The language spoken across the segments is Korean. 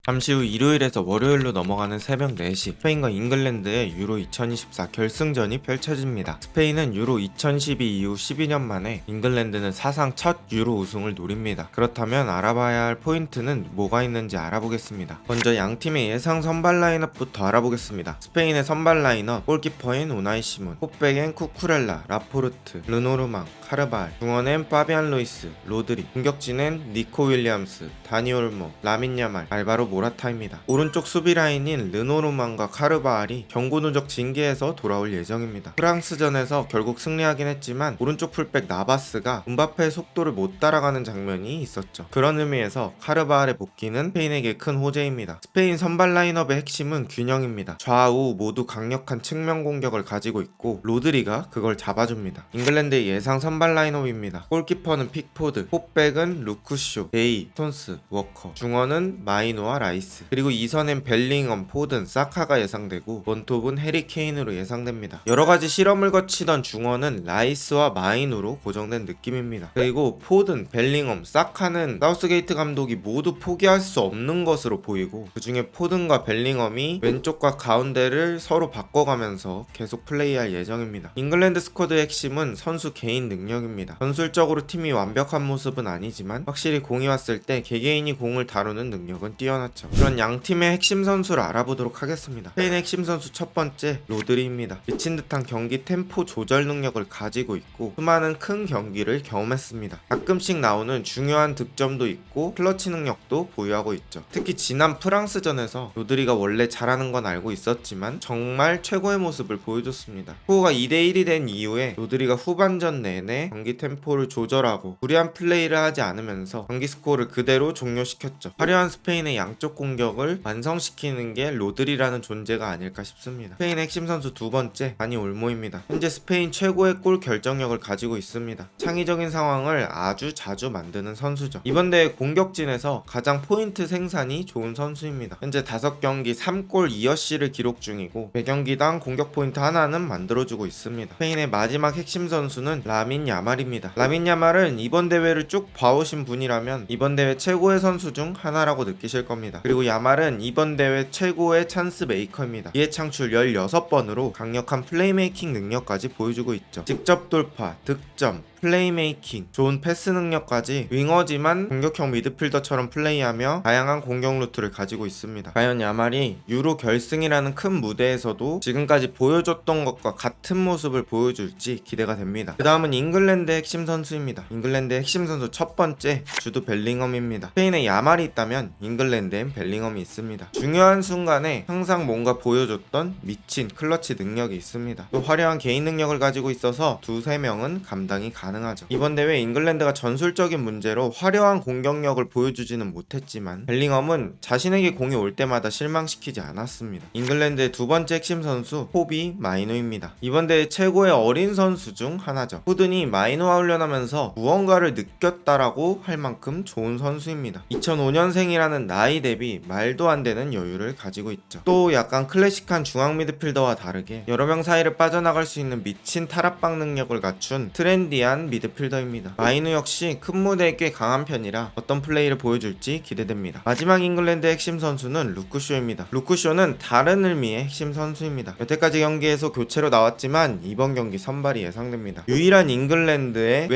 잠시 후 일요일에서 월요일로 넘어가는 새벽 4시 스페인과 잉글랜드의 유로 2024 결승전이 펼쳐집니다. 스페인은 유로 2012 이후 12년 만에, 잉글랜드는 사상 첫 유로 우승을 노립니다. 그렇다면 알아봐야 할 포인트는 뭐가 있는지 알아보겠습니다. 먼저 양팀의 예상 선발 라인업부터 알아보겠습니다. 스페인의 선발 라인업: 골키퍼인 우나이 시몬, 폭백엔 쿠쿠렐라, 라포르트, 르노르망, 카르발, 중원엔 파비안 루이스, 로드리, 공격진엔 니코 윌리엄스, 다니 올모, 라민 야말, 알바로 모라타입니다. 오른쪽 수비 라인인 르노르망과 카르바알이 경고 누적 징계에서 돌아올 예정입니다. 프랑스전에서 결국 승리하긴 했지만 오른쪽 풀백 나바스가 음바페의 속도를 못 따라가는 장면이 있었죠. 그런 의미에서 카르바알의 복귀는 스페인에게 큰 호재입니다. 스페인 선발 라인업의 핵심은 균형입니다. 좌우 모두 강력한 측면 공격을 가지고 있고 로드리가 그걸 잡아줍니다. 잉글랜드의 예상 선발 라인업입니다. 골키퍼는 픽포드, 폭백은 루크쇼, 데이, 스톤스, 워커, 중원은 마이노와 라이스, 그리고 2선엔 벨링엄, 포든, 사카가 예상되고 원톱은 해리 케인으로 예상됩니다. 여러가지 실험을 거치던 중원은 라이스와 마이노로 고정된 느낌입니다. 그리고 포든, 벨링엄, 사카는 사우스게이트 감독이 모두 포기할 수 없는 것으로 보이고, 그 중에 포든과 벨링엄이 왼쪽과 가운데를 서로 바꿔가면서 계속 플레이할 예정입니다. 잉글랜드 스쿼드의 핵심은 선수 개인 능력입니다. 전술적으로 팀이 완벽한 모습은 아니지만 확실히 공이 왔을 때 개개인이 공을 다루는 능력은 뛰어났죠. 그런 양 팀의 핵심 선수를 알아보도록 하겠습니다. 스페인의 핵심 선수 첫 번째, 로드리입니다. 미친 듯한 경기 템포 조절 능력을 가지고 있고 수많은 큰 경기를 경험했습니다. 가끔씩 나오는 중요한 득점도 있고 클러치 능력도 보유하고 있죠. 특히 지난 프랑스전에서 로드리가 원래 잘하는 건 알고 있었지만 정말 최고의 모습을 보여줬습니다. 스코어가 2대1이 된 이후에 로드리가 후반전 내내 경기 템포를 조절하고 무리한 플레이를 하지 않으면서 경기 스코어를 그대로 종료시켰죠. 화려한 스페인의 양쪽 공격을 완성시키는 게 로드리라는 존재가 아닐까 싶습니다. 스페인의 핵심 선수 두 번째, 다니 올모입니다. 현재 스페인 최고의 골 결정력을 가지고 있습니다. 창의적인 상황을 아주 자주 만드는 선수죠. 이번 대회 공격진에서 가장 포인트 생산이 좋은 선수입니다. 현재 5경기 3골 2어시를 기록 중이고 매경기당 공격 포인트 하나는 만들어주고 있습니다. 스페인의 마지막 핵심 선수는 라민 야말입니다. 라민 야말은 이번 대회를 쭉 봐오신 분이라면 이번 대회 최고의 선수 중 하나라고 느끼실 겁니다. 그리고 야말은 이번 대회 최고의 찬스 메이커입니다. 기회 창출 16번으로 강력한 플레이메이킹 능력까지 보여주고 있죠. 직접 돌파, 득점, 플레이메이킹, 좋은 패스 능력까지 윙어지만 공격형 미드필더처럼 플레이하며 다양한 공격 루트를 가지고 있습니다. 과연 야말이 유로 결승이라는 큰 무대에서도 지금까지 보여줬던 것과 같은 모습을 보여줄지 기대가 됩니다. 그 다음은 잉글랜드의 핵심 선수입니다. 잉글랜드의 핵심 선수 첫 번째, 주드 벨링엄입니다. 스페인에 야말이 있다면 잉글랜드엔 벨링엄이 있습니다. 중요한 순간에 항상 뭔가 보여줬던 미친 클러치 능력이 있습니다. 또 화려한 개인 능력을 가지고 있어서 두세 명은 감당이 가능하죠. 이번 대회 잉글랜드가 전술적인 문제로 화려한 공격력을 보여주지는 못했지만 벨링엄은 자신에게 공이 올 때마다 실망시키지 않았습니다. 잉글랜드의 두 번째 핵심 선수, 코비 마이노입니다. 이번 대회 최고의 어린 선수 중 하나죠. 포든이 마이노와 훈련하면서 무언가를 느꼈다라고 할 만큼 좋은 선수입니다. 2005년생이라는 나이 대비 말도 안 되는 여유를 가지고 있죠. 또 약간 클래식한 중앙 미드필더와 다르게 여러 명 사이를 빠져나갈 수 있는 미친 탈압박 능력을 갖춘 트렌디한 미드필더입니다. 마이노 역시 큰 무대에 꽤 강한 편이라 어떤 플레이를 보여줄지 기대됩니다. 마지막 잉글랜드의 핵심 선수는 루크쇼입니다. 루크쇼는 다른 의미의 핵심 선수입니다. 여태까지 경기에서 교체로 나왔지만 이번 경기 선발이 예상됩니다. 유일한 잉글랜드의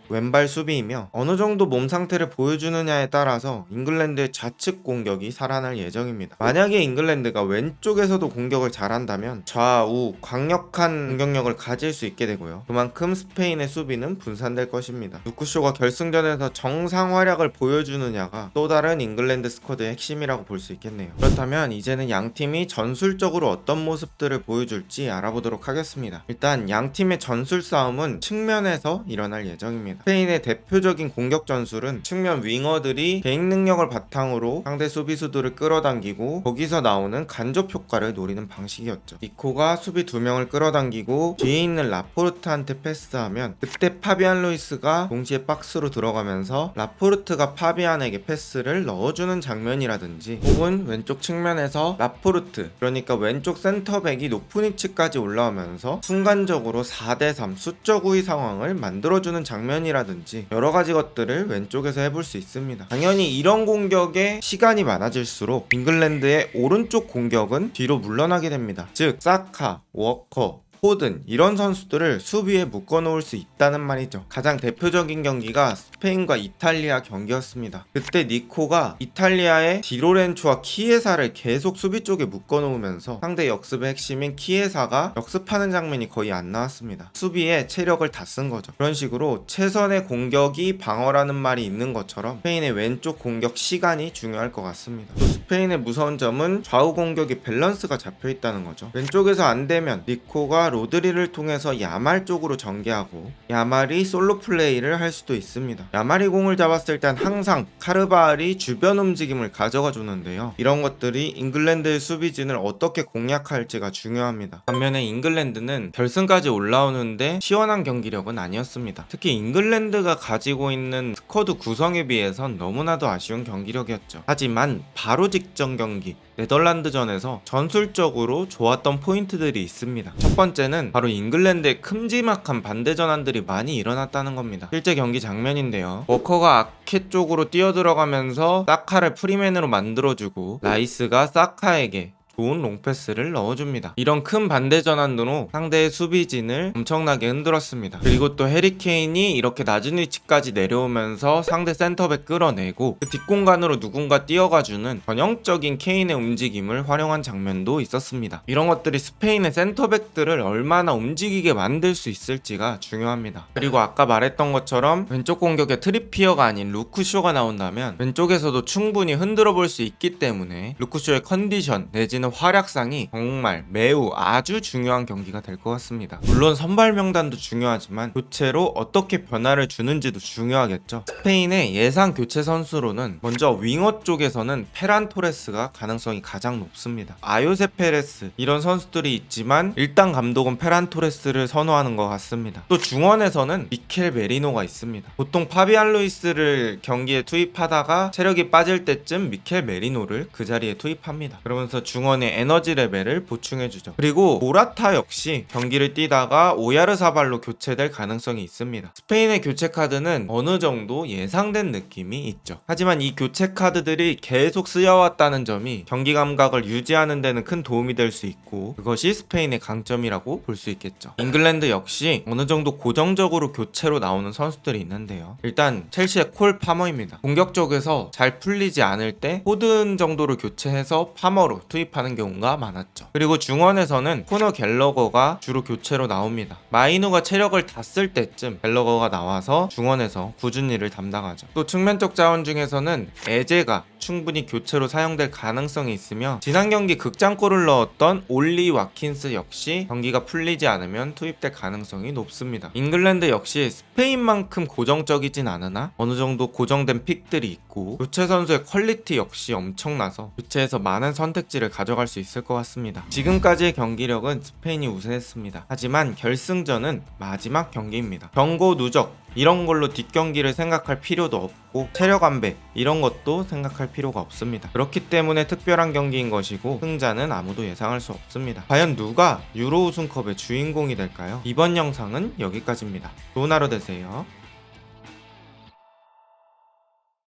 왼발 수비이며 어느 정도 몸 상태를 보여주느냐에 따라서 잉글랜드의 좌측 공격이 살아날 예정입니다. 만약에 잉글랜드가 왼쪽에서도 공격을 잘한다면 좌우 강력한 공격력을 가질 수 있게 되고요. 그만큼 스페인의 수비는 분산될 것입니다. 루크쇼가 결승전에서 정상 활약을 보여주느냐가 또 다른 잉글랜드 스쿼드의 핵심이라고 볼 수 있겠네요. 그렇다면 이제는 양팀이 전술적으로 어떤 모습들을 보여줄지 알아보도록 하겠습니다. 일단 양팀의 전술 싸움은 측면에서 일어날 예정입니다. 스페인의 대표적인 공격 전술은 측면 윙어들이 개인 능력을 바탕으로 상대 수비수들을 끌어당기고 거기서 나오는 간접 효과를 노리는 방식이었죠. 니코가 수비 2명을 끌어당기고 뒤에 있는 라포르트한테 패스하면 그때 이때 파비안 루이스가 동시에 박스로 들어가면서 라포르트가 파비안에게 패스를 넣어주는 장면이라든지, 혹은 왼쪽 측면에서 라포르트, 그러니까 왼쪽 센터백이 높은 위치까지 올라오면서 순간적으로 4대3 수적 우위 상황을 만들어주는 장면이라든지 여러가지 것들을 왼쪽에서 해볼 수 있습니다. 당연히 이런 공격에 시간이 많아질수록 잉글랜드의 오른쪽 공격은 뒤로 물러나게 됩니다. 즉 사카, 워커, 포든 이런 선수들을 수비에 묶어놓을 수 있다는 말이죠. 가장 대표적인 경기가 스페인과 이탈리아 경기였습니다. 그때 니코가 이탈리아의 디로렌초와 키에사를 계속 수비 쪽에 묶어놓으면서 상대 역습의 핵심인 키에사가 역습하는 장면이 거의 안 나왔습니다. 수비에 체력을 다 쓴 거죠. 그런 식으로 최선의 공격이 방어라는 말이 있는 것처럼 스페인의 왼쪽 공격 시간이 중요할 것 같습니다. 또 스페인의 무서운 점은 좌우 공격이 밸런스가 잡혀있다는 거죠. 왼쪽에서 안 되면 니코가 로드리를 통해서 야말 쪽으로 전개하고 야말이 솔로 플레이를 할 수도 있습니다. 야말이 공을 잡았을 땐 항상 카르바알이 주변 움직임을 가져가 주는데요. 이런 것들이 잉글랜드의 수비진을 어떻게 공략할지가 중요합니다. 반면에 잉글랜드는 결승까지 올라오는데 시원한 경기력은 아니었습니다. 특히 잉글랜드가 가지고 있는 스쿼드 구성에 비해선 너무나도 아쉬운 경기력이었죠. 하지만 바로 직전 경기 네덜란드전에서 전술적으로 좋았던 포인트들이 있습니다. 첫 번째는 바로 잉글랜드의 큼지막한 반대 전환들이 많이 일어났다는 겁니다. 실제 경기 장면인데요. 워커가 아케 쪽으로 뛰어들어가면서 사카를 프리맨으로 만들어주고 라이스가 사카에게 좋은 롱패스를 넣어줍니다. 이런 큰 반대 전환으로 상대의 수비진을 엄청나게 흔들었습니다. 그리고 또 해리케인이 이렇게 낮은 위치까지 내려오면서 상대 센터백 끌어내고 그 뒷공간으로 누군가 뛰어가주는 전형적인 케인의 움직임을 활용한 장면도 있었습니다. 이런 것들이 스페인의 센터백들을 얼마나 움직이게 만들 수 있을지가 중요합니다. 그리고 아까 말했던 것처럼 왼쪽 공격에 트리피어가 아닌 루크쇼가 나온다면 왼쪽에서도 충분히 흔들어 볼 수 있기 때문에 루크쇼의 컨디션 내지는 활약상이 정말 매우 아주 중요한 경기가 될 것 같습니다. 물론 선발 명단도 중요하지만 교체로 어떻게 변화를 주는지도 중요하겠죠. 스페인의 예상 교체 선수로는 먼저 윙어 쪽에서는 페란 토레스가 가능성이 가장 높습니다. 아요세 페레스 이런 선수들이 있지만 일단 감독은 페란 토레스를 선호하는 것 같습니다. 또 중원에서는 미켈 메리노가 있습니다. 보통 파비안 루이스를 경기에 투입하다가 체력이 빠질 때쯤 미켈 메리노를 그 자리에 투입합니다. 그러면서 중원의 에너지 레벨을 보충해주죠. 그리고 모라타 역시 경기를 뛰다가 오야르사발로 교체될 가능성이 있습니다. 스페인의 교체 카드는 어느 정도 예상된 느낌이 있죠. 하지만 이 교체 카드들이 계속 쓰여왔다는 점이 경기 감각을 유지하는 데는 큰 도움이 될 수 있고 그것이 스페인의 강점이라고 볼 수 있겠죠. 잉글랜드 역시 어느 정도 고정적으로 교체로 나오는 선수들이 있는데요. 일단 첼시의 콜 파머입니다. 공격 쪽에서 잘 풀리지 않을 때 포든 정도로 교체해서 파머로 투입하는 경우가 많았죠. 그리고 중원에서는 코너 갤러거가 주로 교체로 나옵니다. 마이누가 체력을 다 쓸 때쯤 갤러거가 나와서 중원에서 꾸준히 일을 담당하죠. 또 측면적 자원 중에서는 에제가 충분히 교체로 사용될 가능성이 있으며 지난 경기 극장골을 넣었던 올리 와킨스 역시 경기가 풀리지 않으면 투입될 가능성이 높습니다. 잉글랜드 역시 스페인만큼 고정적이진 않으나 어느 정도 고정된 픽들이 있고 교체 선수의 퀄리티 역시 엄청나서 교체에서 많은 선택지를 가져갈 수 있을 것 같습니다. 지금까지의 경기력은 스페인이 우세했습니다. 하지만 결승전은 마지막 경기입니다. 경고 누적 이런 걸로 뒷경기를 생각할 필요도 없고 체력 안배 이런 것도 생각할 필요가 없습니다. 그렇기 때문에 특별한 경기인 것이고 승자는 아무도 예상할 수 없습니다. 과연 누가 유로 우승컵의 주인공이 될까요? 이번 영상은 여기까지입니다. 좋은 하루 되세요.